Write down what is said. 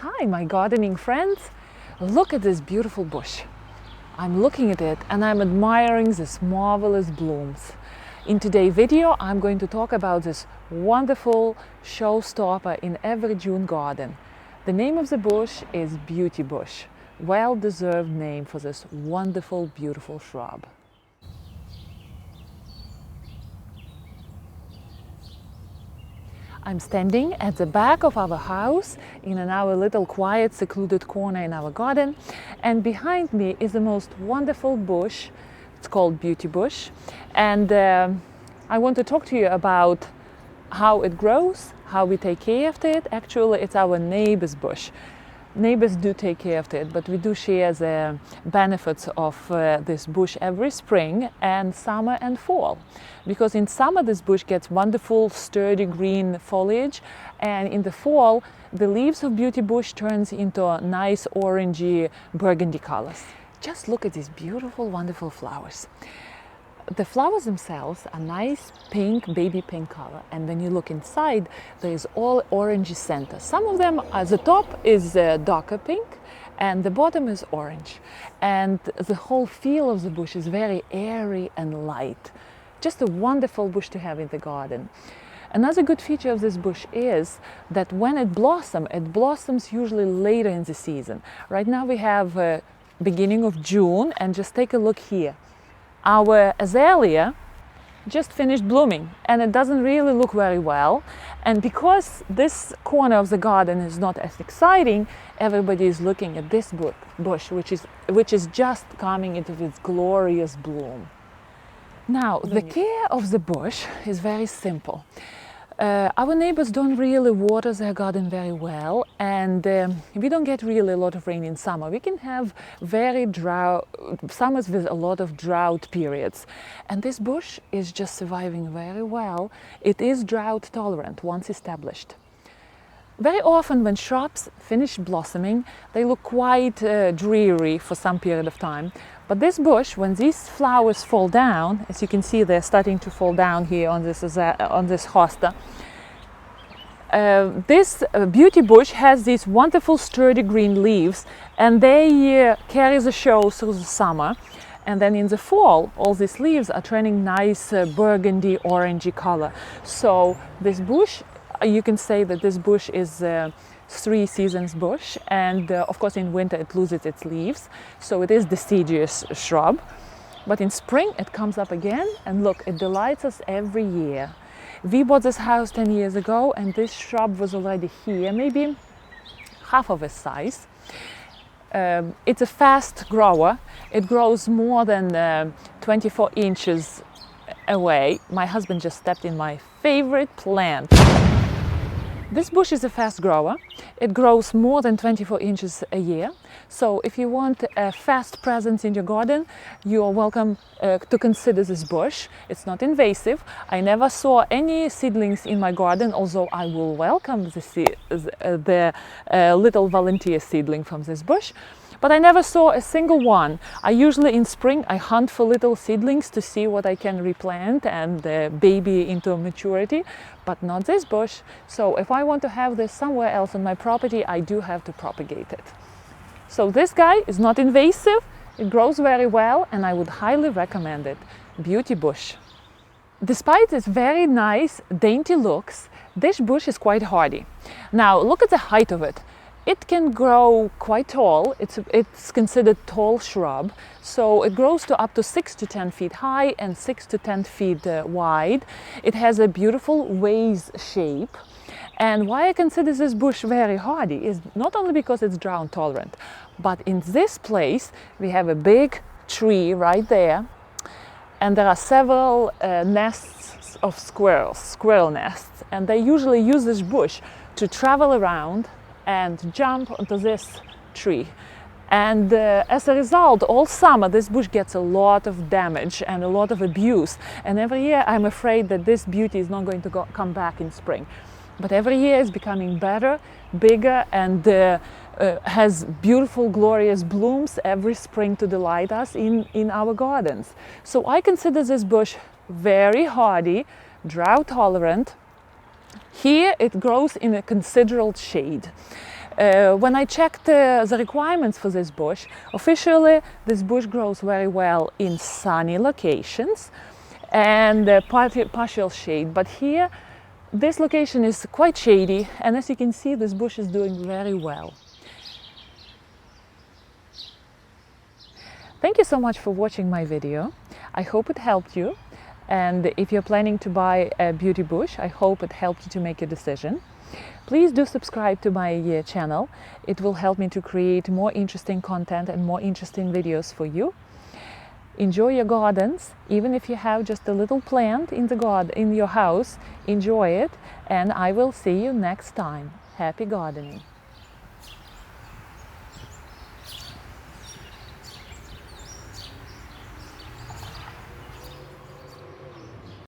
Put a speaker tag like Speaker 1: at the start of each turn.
Speaker 1: Hi, my gardening friends. Look at this beautiful bush. I'm looking at it and I'm admiring these marvelous blooms. In today's video, I'm going to talk about this wonderful showstopper in every June garden. The name of the bush is Beautybush. Well-deserved name for this wonderful, beautiful shrub. I'm standing at the back of our house in our little quiet, secluded corner in our garden, and behind me is the most wonderful bush. It's called Beautybush, and I want to talk to you about how it grows, how we take care of it. Actually, it's our neighbor's bush. Neighbors do take care of it, but we do share the benefits of this bush every spring and summer and fall. Because in summer this bush gets wonderful sturdy green foliage, and in the fall the leaves of Beautybush turns into nice orangey burgundy colors. Just look at these beautiful, wonderful flowers. The flowers themselves are nice pink, baby pink color, and when you look inside, there is all orangey center. Some of them, the top is darker pink, and the bottom is orange. And the whole feel of the bush is very airy and light. Just a wonderful bush to have in the garden. Another good feature of this bush is that when it blossoms usually later in the season. Right now we have beginning of June, and just take a look here. Our azalea just finished blooming and it doesn't really look very well, and because this corner of the garden is not as exciting, everybody is looking at this bush which is just coming into its glorious bloom. Now, the care of the bush is very simple. Our neighbors don't really water their garden very well, and we don't get really a lot of rain in summer. We can have very drought summers with a lot of drought periods, and this bush is just surviving very well. It is drought tolerant once established. Very often when shrubs finish blossoming, they look quite dreary for some period of time. But this bush, when these flowers fall down, as you can see, they're starting to fall down here on this hosta. This beauty bush has these wonderful sturdy green leaves, and they carry the show through the summer. And then in the fall, all these leaves are turning nice burgundy, orangey color. So this bush, you can say that this bush is three seasons bush, and of course in winter it loses its leaves, so it is deciduous shrub. But in spring it comes up again, and look, it delights us every year. We bought this house 10 years ago, and this shrub was already here, maybe half of its size. It's a fast grower. It grows more than 24 inches away. My husband just stepped in my favorite plant. This bush is a fast grower. It grows more than 24 inches a year. So if you want a fast presence in your garden, you are welcome to consider this bush. It's not invasive. I never saw any seedlings in my garden, although I will welcome the little volunteer seedling from this bush. But I never saw a single one. I usually in spring I hunt for little seedlings to see what I can replant and baby into maturity, but not this bush. So if I want to have this somewhere else on my property, I do have to propagate it. So this guy is not invasive, it grows very well, and I would highly recommend it. Beautybush. Despite its very nice, dainty looks, this bush is quite hardy. Now look at the height of it. It can grow quite tall. It's considered tall shrub, so it grows to up to 6 to 10 feet high and 6 to 10 feet wide. It has a beautiful vase shape. And why I consider this bush very hardy is not only because it's drought tolerant, but in this place we have a big tree right there, and there are several nests of squirrel nests, and they usually use this bush to travel around and jump onto this tree. And as a result, all summer this bush gets a lot of damage and a lot of abuse, and every year I'm afraid that this beauty is not going to come back in spring. But every year it's becoming better, bigger, and has beautiful, glorious blooms every spring to delight us in our gardens. So I consider this bush very hardy, drought tolerant. Here it grows in a considerable shade. When I checked the requirements for this bush, officially this bush grows very well in sunny locations and partial shade, but here this location is quite shady, and as you can see, this bush is doing very well. Thank you so much for watching my video. I hope it helped you, and if you're planning to buy a beauty bush, I hope it helped you to make a decision. Please do subscribe to my channel. It will help me to create more interesting content and more interesting videos for you. Enjoy your gardens, even if you have just a little plant in the garden in your house. Enjoy it, and I will see you next time. Happy gardening!